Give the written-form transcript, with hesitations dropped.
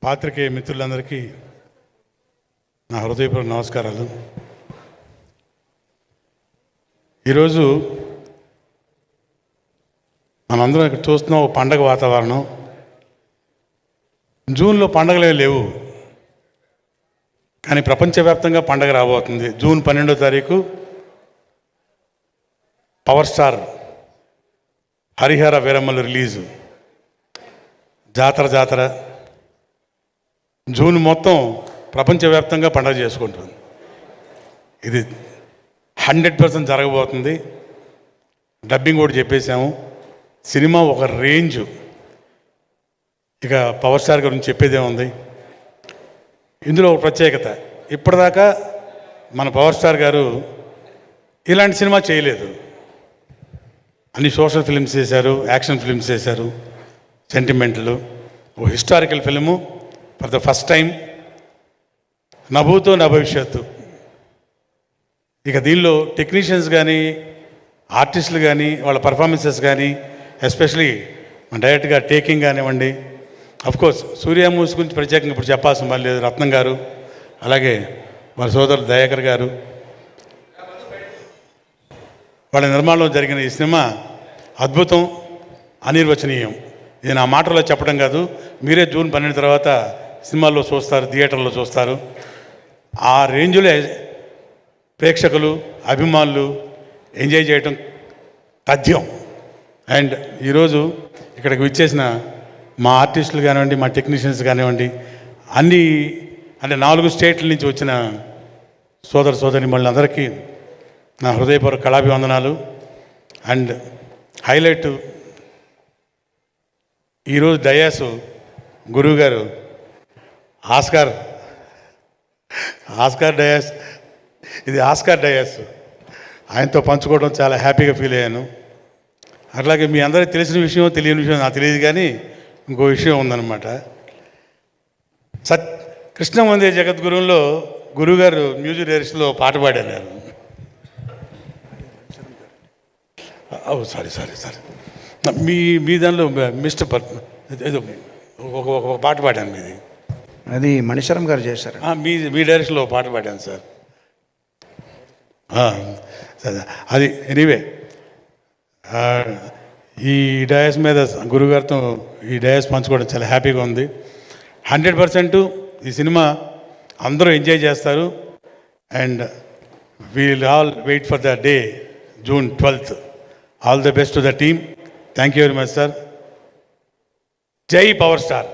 పాత్రికేయ మిత్రులందరికీ నా హృదయపూర్వక నమస్కారాలు. ఈరోజు మనందరం ఇక్కడ చూస్తున్నాం ఒక పండగ వాతావరణం. జూన్లో పండగలే లేవు, కానీ ప్రపంచవ్యాప్తంగా పండగ రాబోతుంది. జూన్ 12వ తారీఖు పవర్ స్టార్ హరిహర వీరమ్మలు రిలీజు. జాతర జూన్ మొత్తం ప్రపంచవ్యాప్తంగా పండగ చేసుకుంటుంది. ఇది 100% జరగబోతుంది. డబ్బింగ్ కూడా చెప్పేశాము. సినిమా ఒక రేంజ్. ఇక పవర్ స్టార్ గురించి చెప్పేదే ఉంది. ఇందులో ఒక ప్రత్యేకత, ఇప్పటిదాకా మన పవర్ స్టార్ గారు ఇలాంటి సినిమా చేయలేదు. అన్ని సోషల్ ఫిల్మ్స్ చేశారు, యాక్షన్ ఫిల్మ్స్ చేశారు, సెంటిమెంట్లు. ఓ historical film for the first time, నభూతో నా భవిష్యత్తు. ఇక దీనిలో టెక్నీషియన్స్ కానీ, ఆర్టిస్టులు కానీ, వాళ్ళ పర్ఫార్మెన్సెస్ కానీ, ఎస్పెషలీ మన డైరెక్ట్గా టేకింగ్ కానివ్వండి. అఫ్కోర్స్ సూర్య మూవీస్ గురించి ప్రత్యేకంగా ఇప్పుడు చెప్పాల్సిన పని లేదు. రత్నం గారు, అలాగే వాళ్ళ సోదరులు దయాకర్ గారు, వాళ్ళ నిర్మాణంలో జరిగిన ఈ సినిమా అద్భుతం, అనిర్వచనీయం. ఇది నా మాటల్లో చెప్పడం కాదు, మీరే జూన్ 12 తర్వాత సినిమాల్లో చూస్తారు, థియేటర్లో చూస్తారు. ఆ రేంజ్లో ప్రేక్షకులు, అభిమానులు ఎంజాయ్ చేయటం తథ్యం. అండ్ ఈరోజు ఇక్కడికి విచ్చేసిన మా ఆర్టిస్టులు కానివ్వండి, మా టెక్నీషియన్స్ కానివ్వండి, అన్ని అంటే 4 స్టేట్ల నుంచి వచ్చిన సోదరిమణులందరికీ నా హృదయపూర్వక కళాభివందనాలు. అండ్ హైలైట్, ఈరోజు డయాసు గురువుగారు ఆస్కార్ డయాస్, ఇది ఆస్కార్ డయాస్, ఆయనతో పంచుకోవడం చాలా హ్యాపీగా ఫీల్ అయ్యాను. అట్లాగే మీ అందరికీ తెలిసిన విషయం, తెలియని విషయం నాకు తెలియదు, కానీ ఇంకో విషయం ఉందన్నమాట. కృష్ణ వందే జగద్గురువులో గురువుగారు మ్యూజిక్ డైరెక్షన్లో పాట పాడారు. సారీ మీ దానిలో మిస్టర్ ఏదో ఒక పాట పాడాను మీది. అది మణిశరం గారు చేశారు. మీ డైరెక్షన్లో పాట పాడాను సార్. అది ఎనీవే, ఈ డయాస్ మీద గురుగారితో ఈ డయాస్ పంచుకోవడం చాలా హ్యాపీగా ఉంది. 100% ఈ సినిమా అందరూ ఎంజాయ్ చేస్తారు. And we'll all wait for the day June 12th. All the best to the team. Thank you very much sir. జై పవర్ స్టార్.